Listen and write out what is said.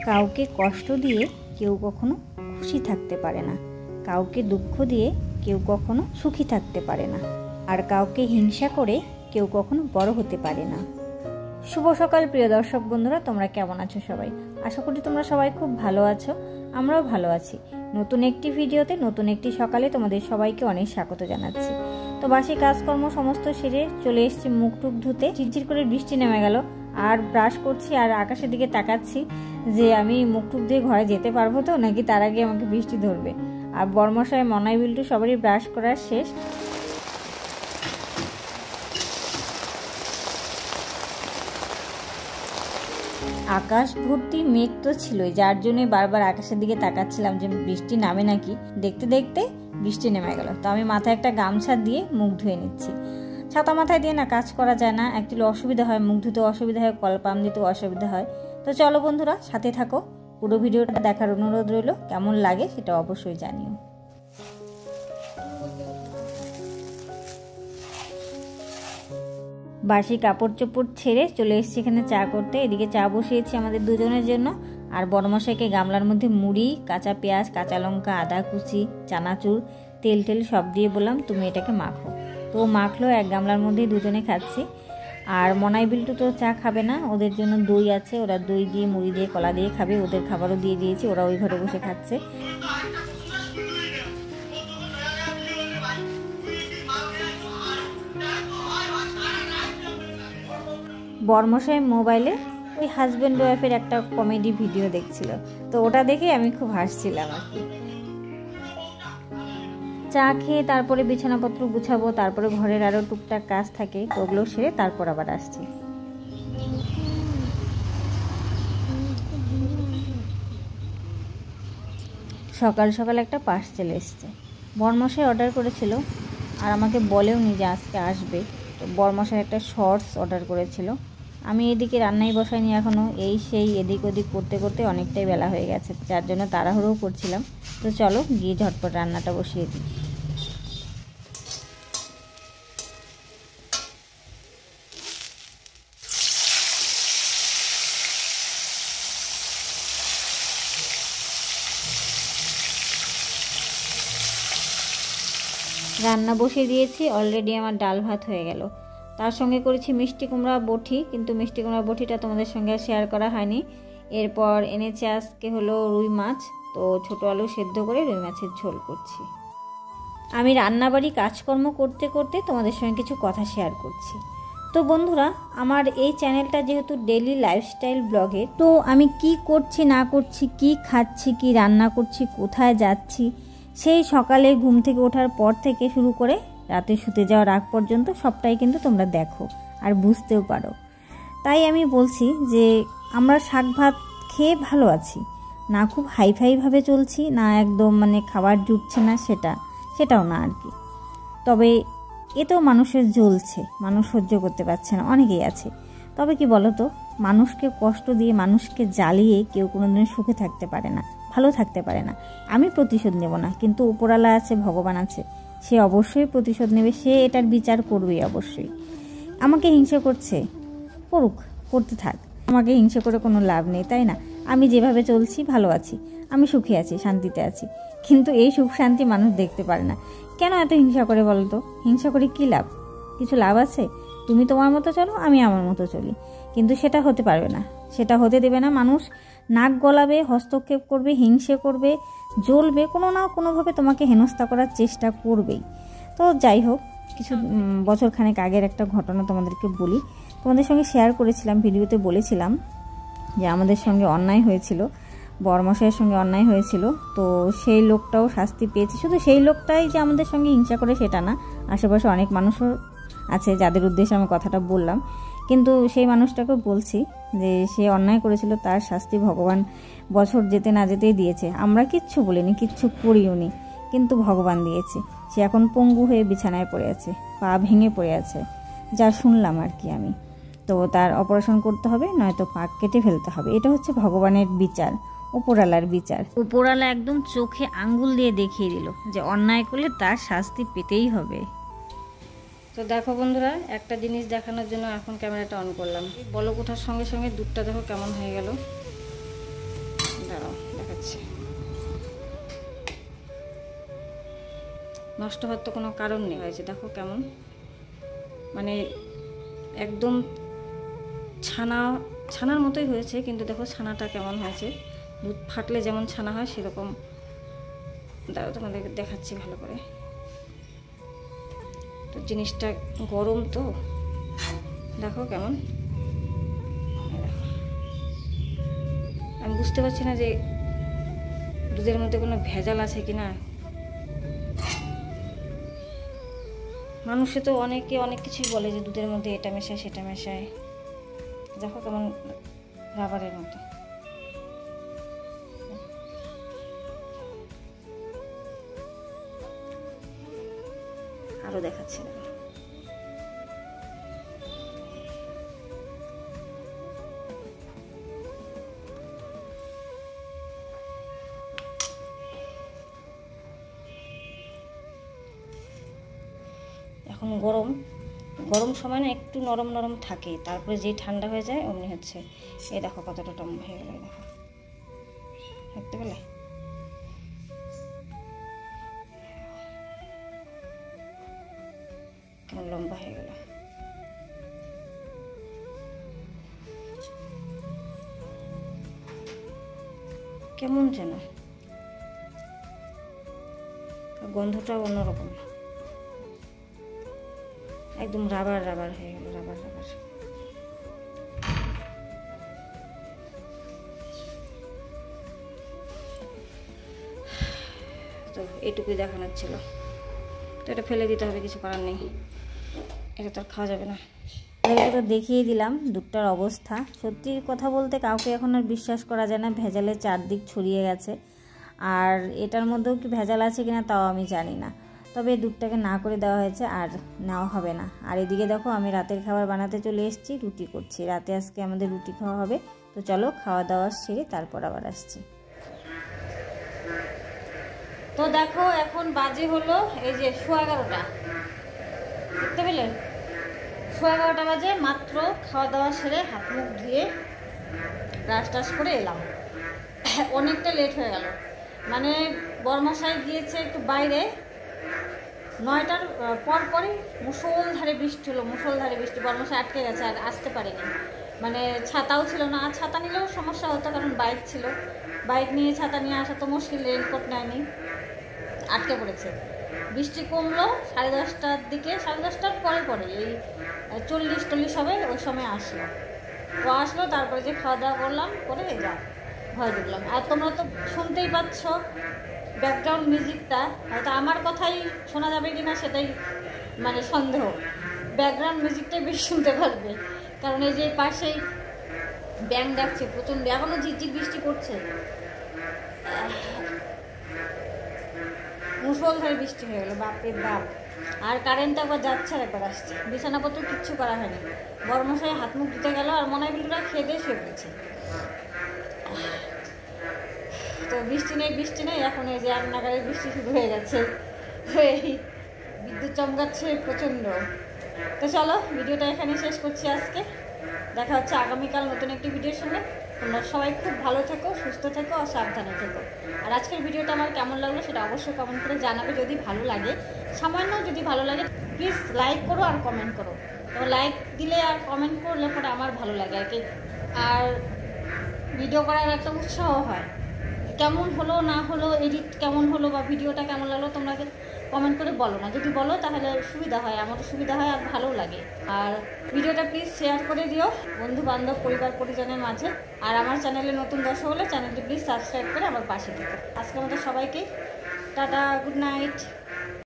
কাউকে কষ্ট দিয়ে কেউ কখনো খুশি থাকতে পারে না, কাউকে দুঃখ দিয়ে কেউ কখনো সুখী থাকতে পারে না, আর কাউকে হিংসা করে কেউ কখনো বড় হতে পারে না। শুভ সকাল প্রিয় দর্শক বন্ধুরা, তোমরা কেমন আছো সবাই? আশা করি তোমরা সবাই খুব ভালো আছো, আমরাও ভালো আছি। নতুন একটি ভিডিওতে নতুন একটি সকালে তোমাদের সবাইকে অনেক স্বাগত জানাচ্ছি। তো বাসি কাজকর্ম সমস্ত সেরে চলে এসেছি মুখ টুক ধুতে। ঝিরঝির করে বৃষ্টি নেমে গেল, আর ব্রাশ করছি আর আকাশের দিকে তাকাচ্ছি যে আমি মুখ টুক দিয়ে ঘরে যেতে পারবো তো, নাকি তার আগে আমাকে বৃষ্টি ধরবে। আর বর্মশাই মনাই বিল্টু সবারই ব্রাশ করার শেষ। আকাশ ভর্তি মেঘ তো ছিলই, যার জন্য বারবার আকাশের দিকে তাকাচ্ছিলাম যে বৃষ্টি নামে নাকি। দেখতে দেখতে বৃষ্টি নেমে গেল। তো আমি মাথায় একটা গামছা দিয়ে মুখ ধুয়ে নিচ্ছি। ছাতা মাথায় দিয়ে না কাজ করা যায় না, একচুয়ালি অসুবিধা হয়, মুখ ধুতেও অসুবিধা হয়, কলপাম দিতেও অসুবিধা হয়। তো চলো বন্ধুরা, সাথে থাকো, পুরো ভিডিওটা দেখার অনুরোধ রইল। কেমন লাগে সেটা অবশ্যই জানিও। বাসি কাপড় চোপড় ছেড়ে চলে এসেছি এখানে চা করতে। এদিকে চা বসিয়েছি আমাদের দুজনের জন্য, আর বড়মশাইকে গামলার মধ্যে মুড়ি, কাঁচা পেঁয়াজ, কাঁচা লঙ্কা, আদা কুচি, চানাচুর, তেল টেল সব দিয়ে বললাম তুমি এটাকে মাখো। তো মাখলো, এক গামলার মধ্যেই দুজনে খাচ্ছি। আর মনাই বিল্টু তো চা খাবে না, ওদের জন্য দই আছে, ওরা দই দিয়ে মুড়ি দিয়ে কলা দিয়ে খাবে। ওদের খাবারও দিয়ে দিয়েছি, ওরা ওই ঘরে বসে খাচ্ছে। বর্মশাই মোবাইলে ওই হাজব্যান্ড ওয়াইফের একটা কমেডি ভিডিও দেখছিল, তো ওটা দেখে আমি খুব হাসছিলাম আর কি। চা খেয়ে তারপরে বিছানাপত্র গুছাবো, তারপরে ঘরের আরও টুকটাক কাজ থাকে, ওগুলো সেরে তারপর আবার আসছি। সকাল সকাল একটা পার্সেল এসছে, বর্মশাই অর্ডার করেছিল আর আমাকে বলেও নি যে আজকে আসবে। তো বর্মশাই একটা শর্টস অর্ডার করেছিল। আমি এদিকে রান্নাই বসাইনি এখনও, এই সেই এদিক ওদিক করতে করতে অনেকটাই বেলা হয়ে গেছে, যার জন্য তাড়াহুড়োও করছিলাম। তো চলো গিয়ে ঝটপট রান্নাটা বসিয়ে দিই। রান্না বসিয়ে দিয়েছি, অলরেডি আমার ডাল ভাত হয়ে গেল। তার সঙ্গে করেছি মিষ্টি কুমড়া বটি, কিন্তু মিষ্টি কুমড়া বটিটা তোমাদের সঙ্গে শেয়ার করা হয়নি। এরপর এনেছে আজকে হলো রুই মাছ, তো ছোটো আলু সেদ্ধ করে রুই মাছের ঝোল করছি। আমি রান্নাবাড়ি কাজকর্ম করতে করতে তোমাদের সঙ্গে কিছু কথা শেয়ার করছি। তো বন্ধুরা, আমার এই চ্যানেলটা যেহেতু ডেইলি লাইফস্টাইল ব্লগের, তো আমি কি করছি না করছি, কি খাচ্ছি, কি রান্না করছি, কোথায় যাচ্ছি, সেই সকালে ঘুম থেকে ওঠার পর থেকে শুরু করে রাতে শুতে যাওয়ার আগ পর্যন্ত সবটাই কিন্তু তোমরা দেখো আর বুঝতেও পারো। তাই আমি বলছি যে আমরা শাক ভাত খেয়ে ভালো আছি, না খুব হাইফাইভাবে চলছি, না একদম মানে খাবার জুটছে না, সেটাও না আর কি। তবে এতেও মানুষের জ্বলছে, মানুষ সহ্য করতে পারছে না, অনেকেই আছে। তবে কি বলো তো, মানুষকে কষ্ট দিয়ে, মানুষকে জ্বালিয়ে কেউ কোনোদিন সুখে থাকতে পারে না, ভালো থাকতে পারে না। আমি প্রতিশোধ নেব না, কিন্তু উপরওয়ালা আছে, ভগবান আছে, সে অবশ্যই প্রতিশোধ নেবে, সে এটার বিচার করবেই অবশ্যই। আমাকে হিংসা করছে, করুক, করতে থাক, আমাকে হিংসা করে কোনো লাভ নেই, তাই না? আমি যেভাবে চলছি ভালো আছি, আমি সুখে আছি, শান্তিতে আছি, কিন্তু এই সুখ শান্তি মানুষ দেখতে পারে না। কেন এত হিংসা করে বলো তো? হিংসা করে কী লাভ? কিছু লাভ আছে? তুমি তোমার মতো চলো, আমি আমার মতো চলি, কিন্তু সেটা হতে পারবে না, সেটা হতে দেবে না। মানুষ নাক গলাবে, হস্তক্ষেপ করবে, হিংসে করবে, জ্বলবে, কোনো না কোনোভাবে তোমাকে হেনস্থা করার চেষ্টা করবেই। তো যাই হোক, কিছু বছরখানেক আগের একটা ঘটনা তোমাদেরকে বলি, তোমাদের সঙ্গে শেয়ার করেছিলাম, ভিডিওতে বলেছিলাম যে আমাদের সঙ্গে অন্যায় হয়েছিল, বর্মশাইয়ের সঙ্গে অন্যায় হয়েছিল। তো সেই লোকটাও শাস্তি পেয়েছে। শুধু সেই লোকটাই যে আমাদের সঙ্গে হিংসা করে সেটা না, আশেপাশে অনেক মানুষও আছে যাদের উদ্দেশ্যে আমি কথাটা বললাম, কিন্তু সেই মানুষটাকেও বলছি যে সে অন্যায় করেছিল, তার শাস্তি ভগবান বছর যেতে না যেতেই দিয়েছে। আমরা কিচ্ছু বলিনি, কিচ্ছু করিও নি, কিন্তু ভগবান দিয়েছে। সে এখন পঙ্গু হয়ে বিছানায় পড়ে আছে, পা ভেঙে পড়ে আছে, যা শুনলাম আর কি আমি। তো তার অপারেশন করতে হবে, নয়তো পা কেটে ফেলতে হবে। এটা হচ্ছে ভগবানের বিচার, উপরালার বিচার। উপরালা একদম চোখে আঙ্গুল দিয়ে দেখিয়ে দিল যে অন্যায় করলে তার শাস্তি পেতেই হবে। তো দেখো বন্ধুরা, একটা জিনিস দেখানোর জন্য এখন ক্যামেরাটা অন করলাম। বলক ওঠার সঙ্গে সঙ্গে দুধটা দেখো কেমন হয়ে গেল। দাঁড়াও দেখাচ্ছি। নষ্ট হওয়ার তো কোনো কারণ নেই, হয়েছে দেখো কেমন, মানে একদম ছানার মতোই হয়েছে, কিন্তু দেখো ছানাটা কেমন হয়েছে, দুধ ফাটলে যেমন ছানা হয় সেরকম। দাঁড়াও তোমাদেরকে দেখাচ্ছি ভালো করে। তো জিনিসটা গরম তো, দেখো কেমন। আমি বুঝতে পারছি না যে দুধের মধ্যে কোনো ভেজাল আছে কি না। মানুষে তো অনেকে অনেক কিছুই বলে যে দুধের মধ্যে এটা মেশায় সেটা মেশায়। দেখো কেমন রাবারের মতো। আরো দেখাচ্ছি না। এখন গরম সময় না একটু নরম নরম থাকে, তারপরে যেই ঠান্ডা হয়ে যায় অমনি হচ্ছে। এই দেখো কতটা টম হয়ে গেল, দেখো দেখতে পেলে। কেমন লম্বা হয়ে গেল। কেমন যেন গন্ধটাও অন্যরকম, একদম রাবার রাবার হয়ে গেল, রাবার রাবার। তো এইটুকুই দেখানোর ছিল। তো এটা ফেলে দিতে হবে, কিছু করার নেই, এটা তো আর খাওয়া যাবে না। তো দেখিয়ে দিলাম দুধটার অবস্থা। সত্যি কথা বলতে কাউকে এখন আর বিশ্বাস করা যায় না, ভেজালের চারদিক ছড়িয়ে গেছে। আর এটার মধ্যেও কি ভেজাল আছে কিনা তাও আমি জানি না, তবে দুধটাকে না করে দেওয়া হয়েছে, আর নেওয়া হবে না। আর এদিকে দেখো আমি রাতের খাবার বানাতে চলে এসেছি, রুটি করছি। রাতে আজকে আমাদের রুটি খাওয়া হবে। তো চলো খাওয়া দাওয়া সেরে তারপর আবার আসছি। তো দেখো এখন বাজে হলো এই যে 11:15, দেখতে পেলে 11:15 বাজে। মাত্র খাওয়া দাওয়া সেরে হাত মুখ ধুয়ে ব্রাশ টাশ করে এলাম। অনেকটা লেট হয়ে গেল, মানে বরমশাই গিয়েছে একটু বাইরে। 9টার পরই মুষলধারে বৃষ্টি হলো, মুষলধারে বৃষ্টি। বরমশাই আটকে গেছে, আর আসতে পারেনি। মানে ছাতাও ছিল না, আর ছাতা নিলেও সমস্যা হতো, কারণ বাইক ছিল। বাইক নিয়ে ছাতা নিয়ে আসা তো মুশকিল, রেনকোট নেয়নি, আটকে পড়েছে। বৃষ্টি কমলো 10:30টার দিকে, 10:30টার পরে এই 40-40 হবে, ওই সময় আসলো। ও আসলো, তারপরে যে খাওয়া দাওয়া করলাম, করে যা ভয় ঢুকলাম। আর তোমরা তো শুনতেই পাচ্ছ ব্যাকগ্রাউন্ড মিউজিকটা, হয়তো আমার কথাই শোনা যাবে কি না সেটাই মানে সন্দেহ। ব্যাকগ্রাউন্ড মিউজিকটাই বেশি শুনতে পারবে, কারণ এই যে পাশেই ব্যাং ডাকছে প্রচণ্ড, এখনও ঝিরঝির বৃষ্টি করছে, মুষলধারে বৃষ্টি হয়ে গেলো, বাপরে বাপ। আর কারেন্টটা একবার যাচ্ছে আর একবার আসছে। বিছানাপত্র কিচ্ছু করা হয়নি। বরমশাই হাত মুখ ধুতে গেল, আর মনে হয় বিলুরা খেয়ে দিয়ে শুয়ে পড়েছে। তো বৃষ্টি নেই, এখন এই যে 1 নাগারে বৃষ্টি শুরু হয়ে গেছে, এই বিদ্যুৎ চমকাচ্ছে প্রচণ্ড। তো চলো ভিডিওটা এখানে শেষ করছি আজকে। দেখা হচ্ছে আগামীকাল নতুন একটি ভিডিওর সঙ্গে। তোমরা সবাই খুব ভালো থেকো, সুস্থ থেকো আর সাবধানে থেকো। আর আজকের ভিডিওটা আমার কেমন লাগলো সেটা অবশ্যই কমেন্ট করে জানাবে। যদি ভালো লাগে, সামান্য যদি ভালো লাগে, প্লিজ লাইক করো আর কমেন্ট করো। তো লাইক দিলে আর কমেন্ট করলে পরে আমার ভালো লাগে আর কি, আর ভিডিও করার একটা উৎসাহ হয়। কেমন হলো না হলো, এডিট কেমন হলো বা ভিডিওটা কেমন লাগলো তোমরা কমেন্ট করে বলো না। যদি বলো তাহলে সুবিধা হয়, আমারও সুবিধা হয় আর ভালোও লাগে। আর ভিডিওটা প্লিজ শেয়ার করে দিও বন্ধু বান্ধব পরিবার পরিজনের মাঝে। আর আমার চ্যানেলে নতুন দর্শক হলে চ্যানেলটি প্লিজ সাবস্ক্রাইব করে আমার পাশে থেকো। আজকে আমাদের সবাইকে টাটা, গুড নাইট।